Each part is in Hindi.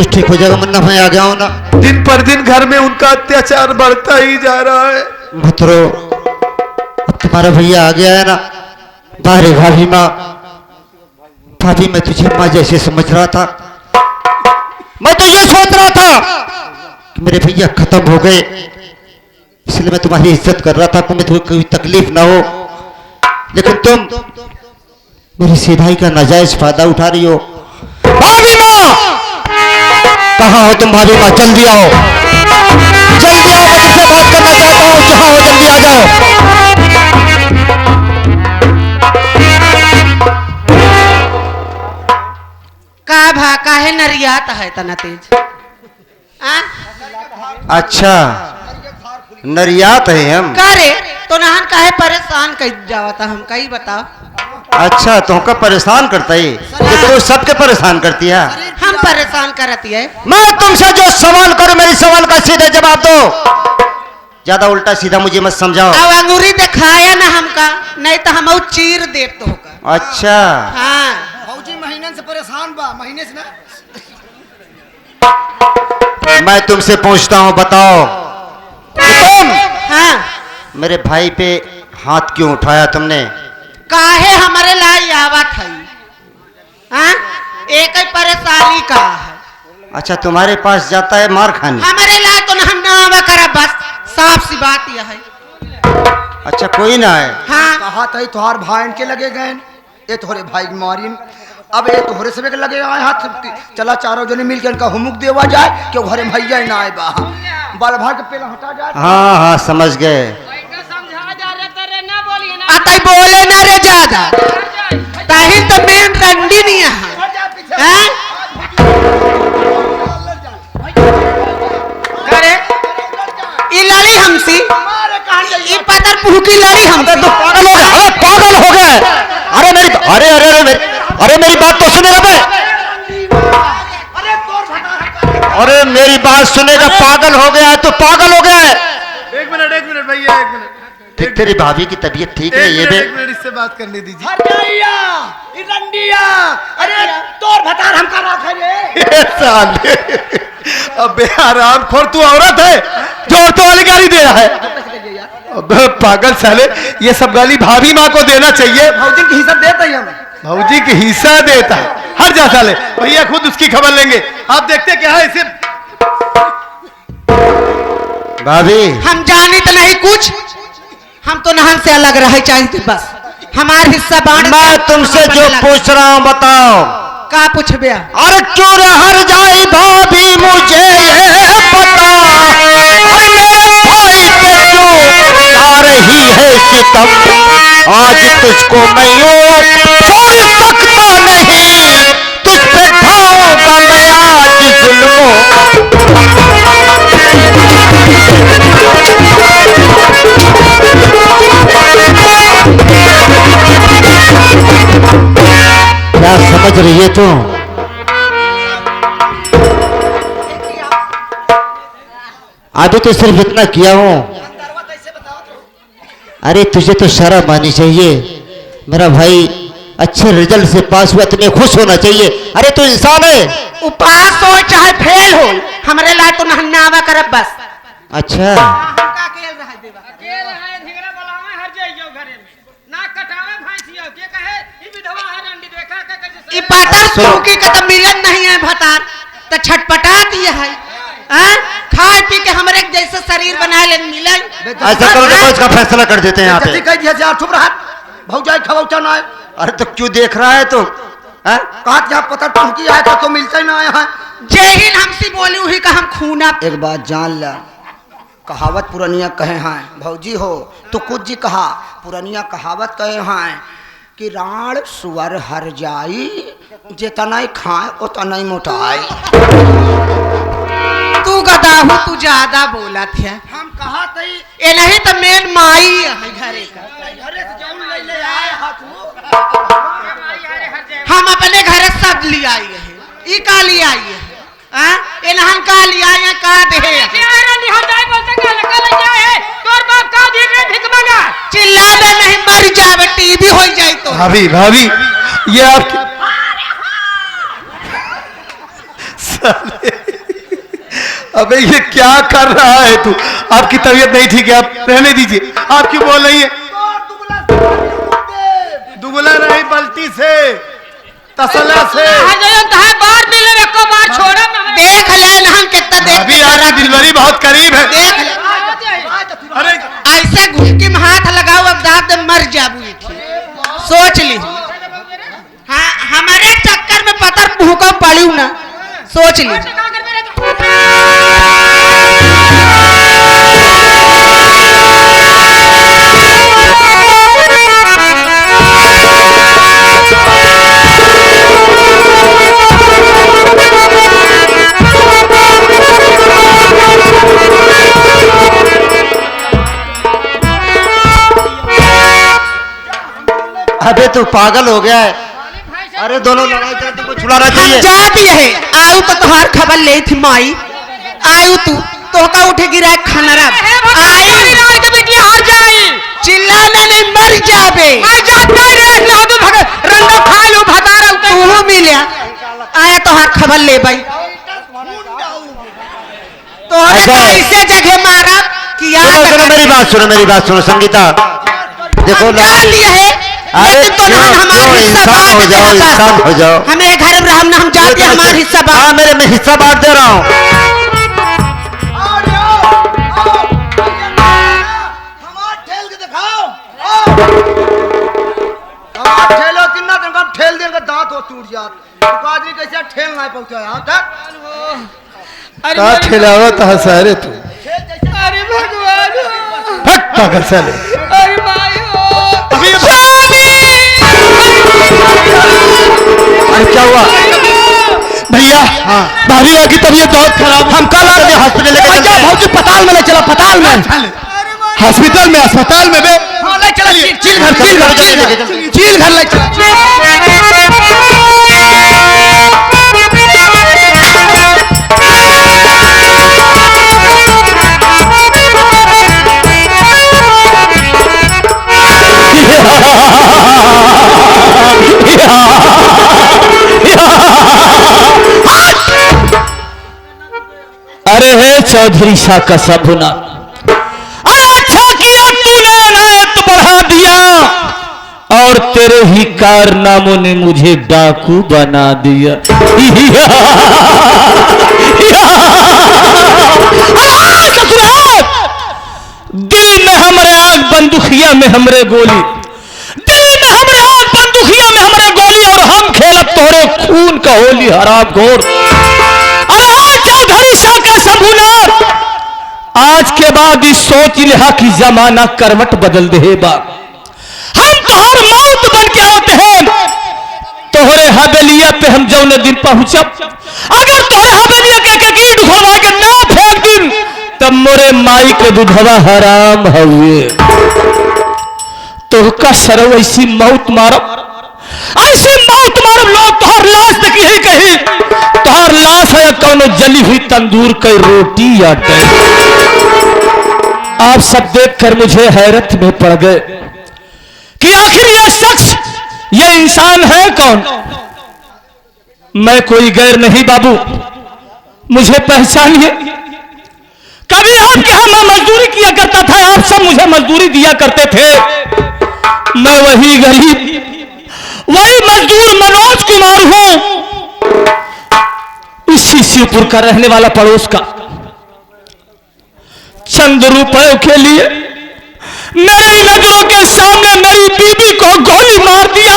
कुछ ठीक हो जाएगा, वरना मैं आ गया हूँ ना। दिन पर दिन घर में उनका अत्याचार बढ़ता ही जा रहा है। मत रो, अब तुम्हारा भैया आ गया है ना। बाहर भाभी माँ, भाभी मैं तुझे माँ जैसे समझ रहा था। मैं तो ये सोच रहा था कि मेरे भैया खत्म हो गए, इसलिए मैं तुम्हारी इज्जत कर रहा था कि तुम्हें कोई तकलीफ ना हो। लेकिन तुम मेरी सीधाई का नाजायज फायदा उठा रही हो। भाभी माँ, कहाँ हो तुम? भाभी माँ जल्दी आओ, जल्दी आओ, मैं तुझसे बात करना चाहता हूँ। जहाँ हो जल्दी आ जाओ। का भा काहे नरियात है तना तेज? अच्छा, नरियात है हम। का रे तो नहन काहे परेशान कर जावता हम कही बताओ। अच्छा, तुमका परेशान करता है? ये तो सबके परेशान करती है। हम परेशान करती है। मैं तुमसे जो सवाल करूं, मेरी सवाल का सीधा जवाब दो। ज्यादा उल्टा सीधा मुझे मत समझाओ। अब अंगूरी दिखाया ना हमका, नहीं तो हम चीर देव तो होगा। अच्छा, हाँ भौजी महीने से परेशान बा, महीने से ना। मैं तुमसे पूछता हूं, बताओ कि तुम हाँ मेरे भाई पे हाथ क्यों उठाया तुमने? काहे हमारे लाई आवत है? हाँ एक ही परेशानी का है। अच्छा, तुम्हारे पास जाता है मार खाने? हमारे लाई तो हम ना आवा करा, बस साफ सी बात यह है। अच्छा, कोई ना है। हाँ कहा था तुहार भाई इनके लगे गए, ये तोहरे भाई की मारिन। अब ये तोहरे से लगे आए हाथ। चला चारों जने मिलकर इनका हुमुक देवा जाए कि घरे भैया ना आए बा, बाल भाग के पेला हटा जाए। हाँ हाँ, समझ गए। अतः बोले ना रे ज्यादा, ताही तो मेन रंडी नहीं है। हैं? करे ये लड़ी हमसी, ये पत्थर पुहकी लड़ी हमसे। तो पागल हो गए? अरे पागल हो गए? अरे मेरी अरे अरे अरे अरे मेरी बात तो सुनेगा बे। अरे मेरी बात सुनेगा। पागल हो गया है तो पागल हो गया है। एक मिनट भैया, एक मिनट। ठीक, तेरी भाभी की तबीयत ठीक नहीं है बे। एक मिनट इससे बात करने दीजिए। अरे तोर भतार हम कर रखा रे। ये साले, अबे आराम खोर, तू औरत है जो औरतों वाली गाली दे रहा है? अबे पागल साले, ये सब गाली भाभी माँ को देना चाहिए। भौजी की हिस्सा देता ही हम। भौजी की हिस्सा देता है? हट जा साले, भैया खुद उसकी खबर लेंगे। आप देखते क्या है इसे। भाभी, हम जानी तो नहीं कुछ, हम तो नहन से अलग रहे चाहिए बस। हमार हिस्सा बांट। मैं तुमसे जो पूछ रहा हूँ बताओ। का पूछबे? अरे चोर हर जाई भाभी, मुझे ये पता। अरे मेरे भाई पे क्यों आ रही है सितम? आज तुझको मैं यूं छोड़ सकता नहीं, तुझ पे ढाऊंगा मैं आज जुल्मों। क्या समझ रही है तू? अभी तो सिर्फ इतना किया हूं। अरे तुझे तो शर्म आनी चाहिए। मेरा भाई अच्छे रिजल्ट से पास हुआ, तुम्हें खुश होना चाहिए। अरे तू इंसान है। उपास हो चाहे फेल हो, हमारे लाई तो नहन ना आवा करब बस। अच्छा, ये पातर सुकी का तो मिलन नहीं है भतार, तो छटपटा दिया है। खाए पी के हमारे जैसे शरीर बना ले मिलन। ऐसा करो तो इसका फैसला कर देते हैं यहाँ पे। कह दिया यार, चुप रहा। भौजाई खबौचा ना है। अरे तो क्यों देख रहा है तू? कहा यहाँ पता टूकी आया था तो मिलता ही ना आया है। जय हिंद हमसे बोली हुई का हम खूना। एक बात जान ला, कहावत पुरानिया कहे हैं भौजी हो तो कुछ जी कहा, पुरानिया कहावत कहे हैं कि राण सुअर हर जाई, जितना ही खाए उतना ही मोटाई। तू गधा हो, तू ज्यादा बोला था। हम कहा तई ये नहीं तो मेन माई है घरे का। हम अपने घर सब ले आई है। ई का ले आई है? ये नहन का ले आई है? का दे चिल्ला दे, नहीं मर जावे, टीबी हो जाए तो। भाभी भाभी, ये आपकी अबे ये क्या कर रहा है तू? आपकी तबीयत नहीं ठीक है, आप रहने दीजिए। आप क्यों बोल रही है? दुगला नहीं, बल्टी से, तसल्ला से। देख ले ना हम कितना देख अभी आपकी डिलीवरी बहुत करीब है। देख ले। अरे ऐसे घुटकी में हाथ लगाओ, अब दांत में मर जाबू। सोच ली। हाँ, हमारे चक्कर में पतर भूखा पड़ी ना, सोच ली। अबे तू पागल हो गया है। अरे दोनों लड़ाई कर, तुमको छुड़ाना चाहिए। हम जाती है आयु तो तुम्हार खबर ले थी माई। आयु तो का उठे गिरा खनरा आयु हार जाई, चिल्लाने नहीं मर जाबे। तू मिले आया तोहार खबर ले भाई। तोहरे कैसे जगह मारा कि सुनो मेरी बात सुनो संगीता। देखो लिए है अरे तो हमारा हिस्सा इंसान हो जाओ। हमें घर में हम ना हम जाते हमारा हिस्सा हाँ मेरे मैं हिस्सा बांट दे रहा हूँ। ठेल देंगे दांत हो टूट जात। आदमी कैसे ठेल नहीं पहुंचा यहाँ तक। ठेलावा तो सारे तू। अरे भगवान, पागल साले। अरे भाई अरे क्या हुआ भैया? हाँ भाभी की तबीयत बहुत खराब। हम कल आते हॉस्पिटल लेके चलते हैं। अस्पताल में ले चला, अस्पताल में, अस्पताल में बे। हाँ ले चला चील घर ले चला। अरे हे चौधरी शाह का सबुना, अच्छा किया तूने इनायत बढ़ा दिया और तेरे ही कारनामों ने मुझे डाकू बना दिया। दिल में हमरे आग बंदूकिया में हमरे गोली, दिल में हमरे आग बंदूकिया में हमरे गोली, और हम खेलत तोरे खून का होली हराम घोर। चौधरी शाह का सबूना, आज के बाद इस सोच लिहा कि जमाना करवट बदल देगा। हम तोहर मौत बन के होते हैं, तोहरे हवेलिया पे हम जौने दिन पहुंचब, अगर तोहरे हवेलिया के ईंट उखड़वा के ना फेंक दिन, तब मोरे माई के दुधवा हराम हुए। तोहका सरव ऐसी मौत मारब, ऐसी मौत मारब, लोग तोहर लाश तक यही कही तोहर लाश है कौनो जली हुई तंदूर की रोटी या टैर। आप सब देखकर मुझे हैरत में पड़ गए कि आखिर यह शख्स, यह इंसान है कौन। मैं कोई गैर नहीं बाबू, मुझे पहचानिए। कभी आपके यहां मैं मजदूरी किया करता था, आप सब मुझे मजदूरी दिया करते थे। मैं वही गरीब, वही मजदूर मनोज कुमार हूं, इसी शिवपुर का रहने वाला, पड़ोस का। चंद रुपयों के लिए मेरी नजरों के सामने मेरी बीबी को गोली मार दिया।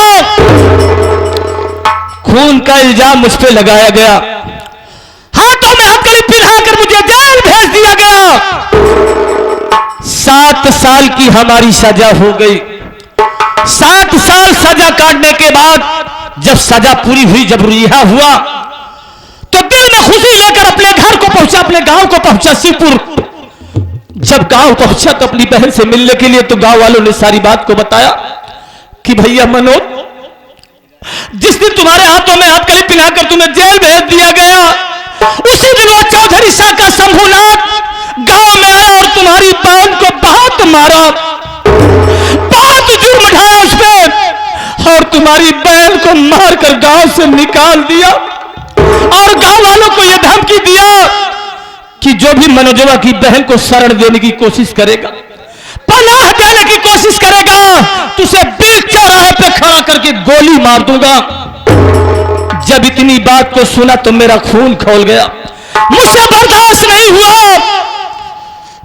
खून का इल्जाम मुझ पे लगाया गया, हाथों में हथकड़ी पिलाकर मुझे जेल भेज दिया गया। 7 साल की हमारी सजा हो गई। 7 साल सजा काटने के बाद जब सजा पूरी हुई, जब रिहा हुआ, तो दिल में खुशी लेकर अपने घर को पहुंचा, अपने गांव को पहुंचा शिवपुर। जब गांव पहुंचा तो अपनी बहन से मिलने के लिए, तो गांव वालों ने सारी बात को बताया कि भैया मनोज, जिस दिन तुम्हारे हाथों में हथकड़ी पिलाकर तुम्हें जेल भेज दिया गया, उसी दिन वो चौधरी शाह का शंभूनाथ गांव में आया और तुम्हारी बहन को बहुत मारा, बहुत जुर्म ढाया उस पर, और तुम्हारी बहन को मारकर गांव से निकाल दिया। और गांव वालों को यह भी मनोजवा की बहन को शरण देने की कोशिश करेगा, पनाह देने की कोशिश करेगा, तुझे बीच चौराहे पे खड़ा करके गोली मार दूंगा। जब इतनी बात को सुना तो मेरा खून खौल गया, मुझसे बर्दाश्त नहीं हुआ।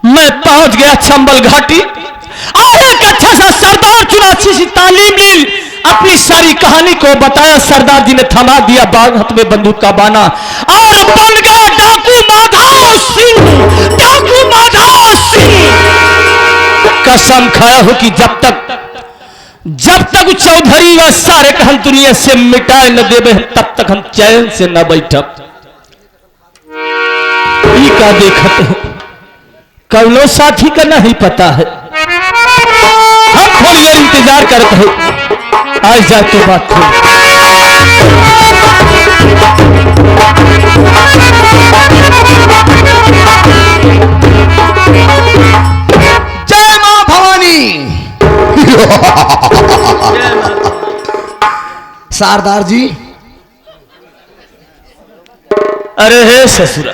मैं पहुंच गया चंबल घाटी और एक अच्छा सा सरदार चुना, अच्छी सी तालीम ली, अपनी सारी कहानी को बताया। सरदार जी ने थमा दिया बाग हाथ में बंदूक का बाना और बन गया डाकू माधव सिंह, डाकू माधव सिंह। कसम खाया हो कि जब तक चौधरी व सारे कहल दुनिया से मिटाए न देवे तब तक हम चैन से न बैठब। ई का देखते हैं, कौनो साथी का नहीं पता है। हम थोड़ी देर इंतजार करते हैं, आज जाए तो बात हो। जय मां भवानी। सरदार जी, अरे हे ससुरा,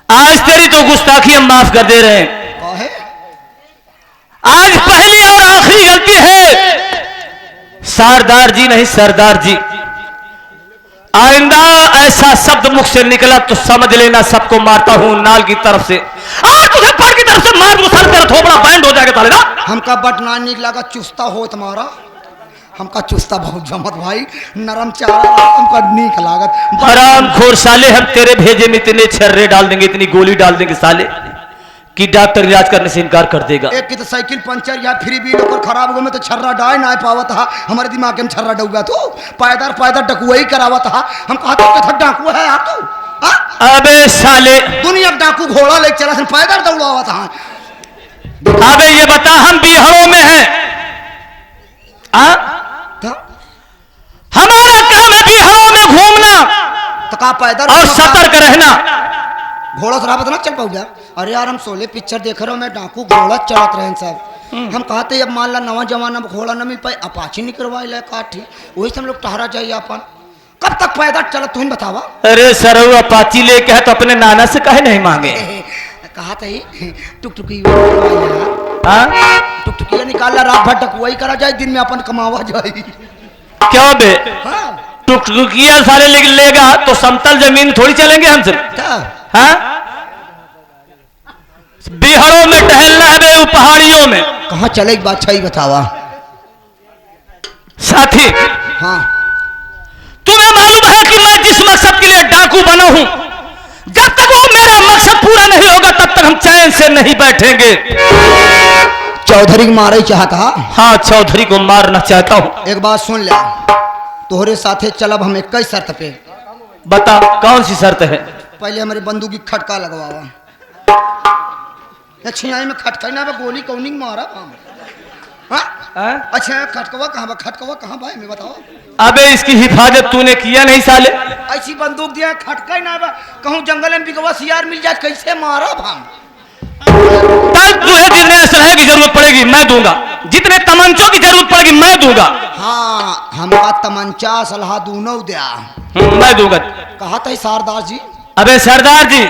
आज तेरी तो गुस्ताखी हम माफ कर दे रहे हैं। आज पहली और आखिरी गलती है। सरदार जी नहीं, सरदार जी। आइंदा ऐसा शब्द मुख से निकला तो समझ लेना सबको मारता हूं नाल की तरफ से, और तुझे पैर की तरफ से मार दूं, सर तेरा थोपड़ा बैंड हो जाएगा। तालेदा हमका बट ना निकला का चुस्ता हो तुम्हारा, हमका चुस्ता बहुत जमत भाई, नरम चारा हमका नीक लागत। हराम खोर साले, हम तेरे भेजे में इतने छर्रे डाल देंगे, इतनी गोली डाल देंगे साले कि डॉक्टर इलाज करने से इनकार कर देगा। एक की तो साइकिल पंचर या फ्री व्हील पर खराब हो में तो छर्रा डाय ना पावा था, हमारे दिमाग में छर्रा डूबा तो पायदार डकुआ ही करावा था। हम कहते कथा डाकू है यार तू। अबे साले, दुनिया डाकू घोड़ा ले चला पायदार दौड़ावा था। अबे ये बता, हम बिहारों में हैं, हमारा काम है बिहारों में घूमना तो का पैदल और सतर्क रहना। घोड़ा शराबत ना चल पाऊंगा। अरे यार हम सोले पिक्चर देख रहे हो, मैं डाकू घोड़ा चलत रहे सब। हम कहते अब मान ला नवा जमाना में घोड़ा न मिल पाए, अपाची नहीं करवाए काठी, वही से हम लोग टहरा जाइए अपन। कब तक पैदल चलत तुम बतावा। अरे सर अपाची लेके है तो अपने नाना से कहे नहीं मांगे। कहा था टुकटुकी टुकटुकिया निकाल ला, रात भर टकुआई करा जाए, दिन में अपन कमावा जाए। क्यों बे? टुकटुकिया सारे लेगा तो समतल जमीन थोड़ी चलेंगे हमसे। हाँ, बिहारों में टहलना है बे, पहाड़ियों में कहाँ चले एक बात सही बतावा साथी। हाँ, तुम्हें मालूम है कि मैं जिस मकसद के लिए डाकू बना हूं, जब तक वो मेरा मकसद पूरा नहीं होगा तब तक हम चैन से नहीं बैठेंगे। चौधरी को मारे चाहता। हाँ, चौधरी को मारना चाहता हूं। एक बात सुन ले, तोहरे साथे चलब हम एक शर्त पे। बता कौन सी शर्त है? पहले हमारे बंदूक की खटका लगवावा। छियाई में खटका ना गोली कौनी मारा हम। अच्छा खटकवा कहाँ भाई मैं बताओ। अबे इसकी हिफाजत तूने किया नहीं साले। ऐसी बंदूक दिया खटका ना कहूँ जंगल में बिगवा सियार मिल जाए कैसे मारा हम। तब तुझे जितने असलहे की जरूरत पड़ेगी मैं दूंगा, जितने तमंचों की जरूरत पड़ेगी मैं दूंगा। हाँ, हमका तमंचा सलाह दूनो दिया मैं दूंगा। कहा था सरदार जी। अबे सरदार जी,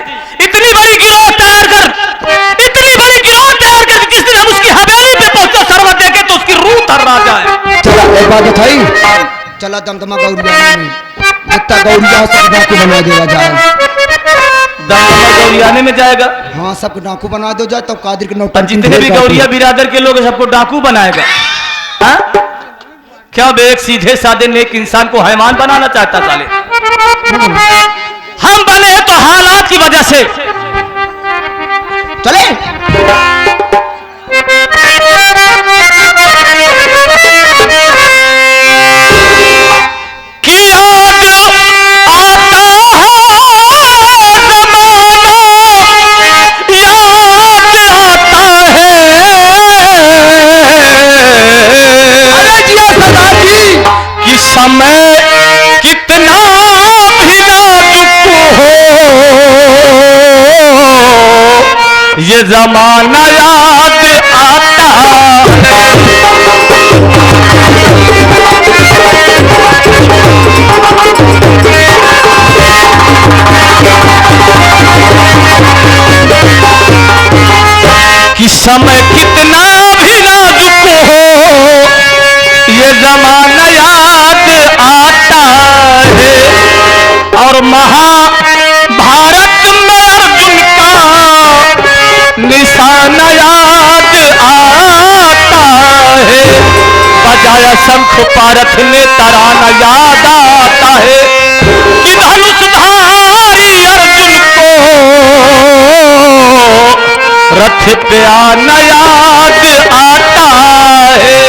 इतनी बड़ी गिरोह तैयार कर, इतनी बड़ी गिरोह तैयार कर, जिस दिन हम उसकी हवेली पे पहुंचो सरवा देके तो उसकी रूह थर्रा जाए। चला एक बात बताई, चला दमदमा गौरियाने में जितना गौरिया सब डाकू बना दिया जाए। दमदमा गौरियाने में जाएगा? हाँ, सबको डाकू बना दो जाए तो कादिर के नौटंकी जितने भी गौरिया बिरादर के लोग सबको डाकू बनाएगा। हाँ? क्या बे एक सीधे साधे नेक इंसान को हैवान बनाना चाहता साले? हम बने हैं तो हालात की वजह से। चले कि याद आता है जमाना, याद आता है कि समय कितना भी नाजुक हो, ये जमाना याद आता है। ये जमाना याद आता है और महाभारत में अर्जुन का निशाना याद आता है। बजाया शंख पारथ ने तराना याद आता है कि धनुषधारी अर्जुन को रथ पे आना याद आता है।